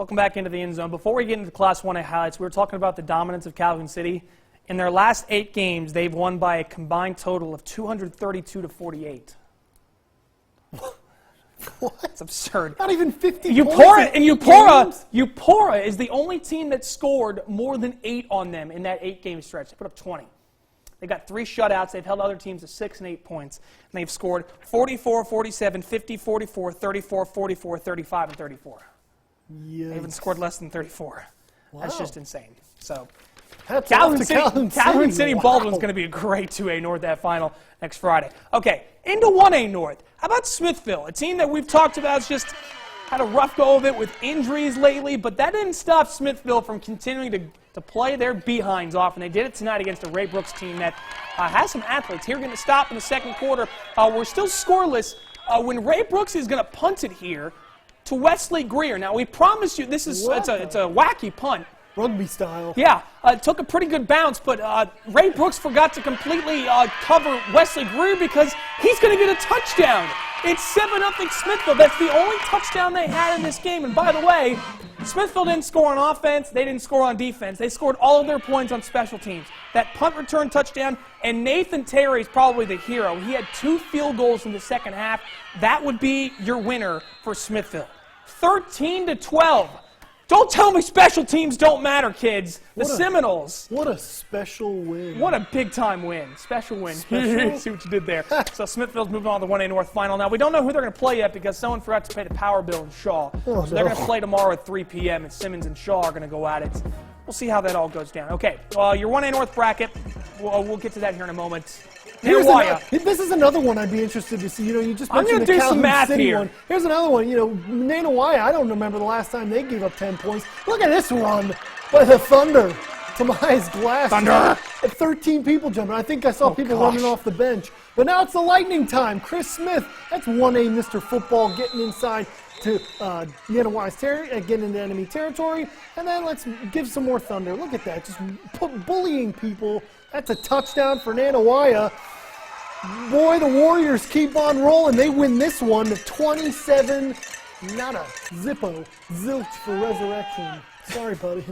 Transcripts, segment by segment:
Welcome back into the end zone. Before we get into the Class 1A highlights, we were talking about the dominance of Calhoun City. In their last 8 games, they've won by a combined total of 232-48. What? It's absurd. Not even 50 Upora, points. Upora is the only team that scored more than 8 on them in that 8-game stretch. They put up 20. They got 3 shutouts. They've held other teams to 6 and 8 points. And they've scored 44, 47, 50, 44, 34, 44, 35, and 34. Yikes. They haven't scored less than 34. Wow. That's just insane. So, Calhoun City wow. Baldwin's going to be a great 2A North that final next Friday. Okay, into 1A North. How about Smithville? A team that we've talked about has just had a rough go of it with injuries lately, but that didn't stop Smithville from continuing to play their behinds off, and they did it tonight against a Ray Brooks team that has some athletes. Here going to stop in the second quarter. We're still scoreless when Ray Brooks is going to punt it here to Wesley Greer. Now, we promise you this is it's a wacky punt. Rugby style. Yeah, it took a pretty good bounce, but Ray Brooks forgot to completely cover Wesley Greer because he's going to get a touchdown. It's 7-0 Smithville. That's the only touchdown they had in this game. And by the way, Smithville didn't score on offense. They didn't score on defense. They scored all of their points on special teams. That punt return touchdown, and Nathan Terry is probably the hero. He had 2 field goals in the second half. That would be your winner for Smithville. 13-12. Don't tell me special teams don't matter, kids. The Seminoles. What a special win. What a big-time win. Special win. See what you did there. So Smithville's moving on to the 1A North final. Now, we don't know who they're going to play yet because someone forgot to pay the power bill in Shaw. So they're going to play tomorrow at 3 p.m., and Simmons and Shaw are going to go at it. We'll see how that all goes down. Okay, your 1A North bracket, we'll get to that here in a moment. This is another one I'd be interested to see. You know, you just mentioned the Calhoun City one. Here's another one. You know, Nanih Waiya, I don't remember the last time they gave up 10 points. Look at this run by the Thunder. Tobias Glass. Thunder. At 13 people jumping. I think I saw people running off the bench. But now it's the Lightning time. Chris Smith, that's 1A Mr. Football getting inside to Nanih Waiya's getting into enemy territory. And then let's give some more Thunder. Look at that. Just bullying people. That's a touchdown for Nanih Waiya. Boy, the Warriors keep on rolling. They win this one to 27. Nada. Zippo. Zilch for resurrection. Sorry, buddy.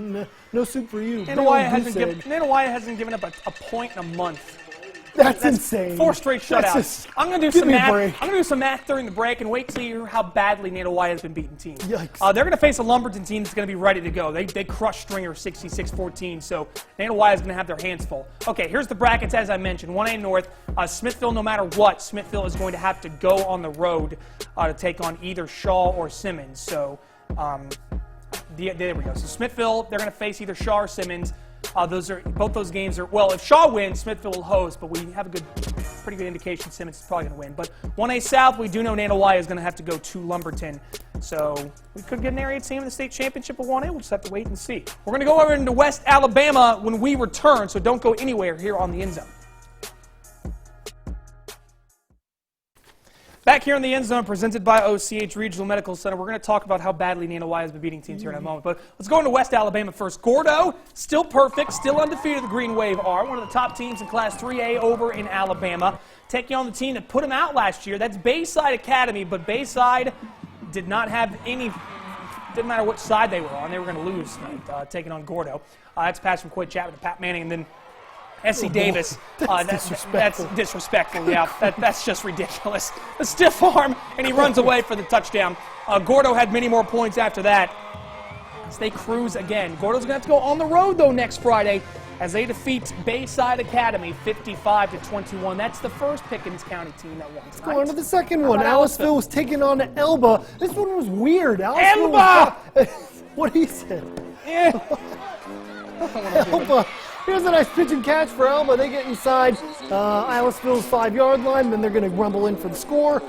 No soup for you. Nanih Waiya hasn't given up a point in a month. That's insane. 4 straight shutouts. I'm going to do some math. I'm going to do some math during the break and wait till you hear how badly Nanih Waiya has been beating teams. Yikes. They're going to face a Lumberton team that's going to be ready to go. They crushed Stringer 66-14, so Nanih Waiya is going to have their hands full. Okay, here's the brackets as I mentioned. 1A North, Smithville, no matter what, Smithville is going to have to go on the road to take on either Shaw or Simmons. So there we go. So Smithville, they're going to face either Shaw or Simmons. Both those games are, well, if Shaw wins, Smithville will host, but we have a pretty good indication Simmons is probably going to win. But 1A South, we do know Nanih Waiya is going to have to go to Lumberton. So we could get an area team in the state championship of 1A. We'll just have to wait and see. We're going to go over into West Alabama when we return, so don't go anywhere here on the End Zone. Back here in the End Zone, presented by OCH Regional Medical Center, we're going to talk about how badly Nanih Waiya has been beating teams here in a moment. But let's go into West Alabama first. Gordo, still perfect, still undefeated. The Green Wave are one of the top teams in Class 3A over in Alabama. Taking on the team that put them out last year. That's Bayside Academy, but Bayside did not have any. Didn't matter which side they were on. They were going to lose tonight, taking on Gordo. That's a pass from Quinn Chapman to Pat Manning, and then S.C. Davis. That's disrespectful, yeah. That's just ridiculous. A stiff arm, and he runs away for the touchdown. Gordo had many more points after that. As they cruise again. Gordo's going to have to go on the road, though, next Friday as they defeat Bayside Academy 55-21. That's the first Pickens County team that won tonight. Let's go on to the second one. Aliceville was taking on Elba. This one was weird. Elba! What he said. Yeah. Elba. Here's a nice pitch and catch for Elba. They get inside Aliceville's 5-yard line, then they're going to rumble in for the score.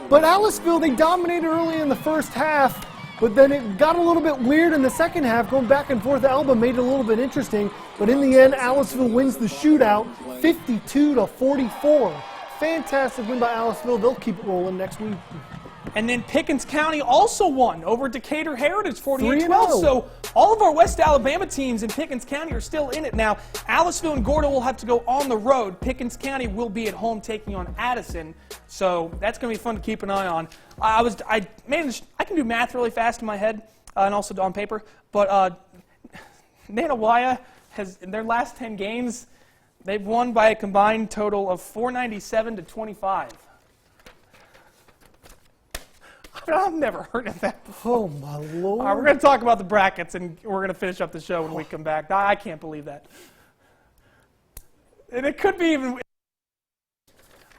But Aliceville, they dominated early in the first half, but then it got a little bit weird in the second half, going back and forth. Elba made it a little bit interesting, but in the end, Aliceville wins the shootout 52-44. Fantastic win by Aliceville. They'll keep it rolling next week. And then Pickens County also won over Decatur Heritage 48-12. So all of our West Alabama teams in Pickens County are still in it now. Aliceville and Gordo will have to go on the road. Pickens County will be at home taking on Addison. So that's going to be fun to keep an eye on. I can do math really fast in my head. and also on paper. But Nanih Waiya has, in their last 10 games, they've won by a combined total of 497 to 25. I've never heard of that before. Oh, my Lord. All right, we're going to talk about the brackets, and we're going to finish up the show when we come back. I can't believe that. And it could be even...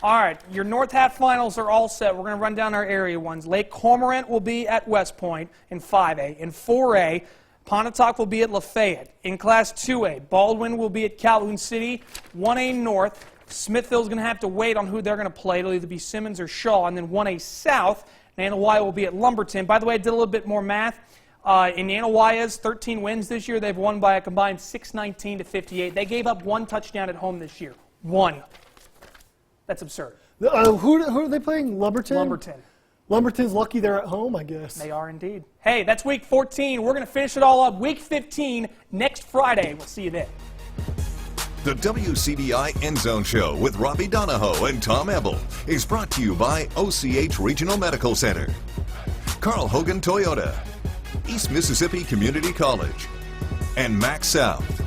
All right, your North half finals are all set. We're going to run down our area ones. Lake Cormorant will be at West Point in 5A. In 4A, Pontotoc will be at Lafayette. In Class 2A, Baldwin will be at Calhoun City. 1A North, Smithville's going to have to wait on who they're going to play. It'll either be Simmons or Shaw. And then 1A South, Nanih Waiya will be at Lumberton. By the way, I did a little bit more math. In Nanih Waiya's 13 wins this year, they've won by a combined 619 to 58. They gave up 1 touchdown at home this year. 1. That's absurd. Who are they playing? Lumberton? Lumberton. Lumberton's lucky they're at home, I guess. They are indeed. Hey, that's week 14. We're going to finish it all up. Week 15 next Friday. We'll see you then. The WCBI EndZone Show with Robbie Donahoe and Tom Ebel is brought to you by OCH Regional Medical Center, Carl Hogan Toyota, East Mississippi Community College, and Max South.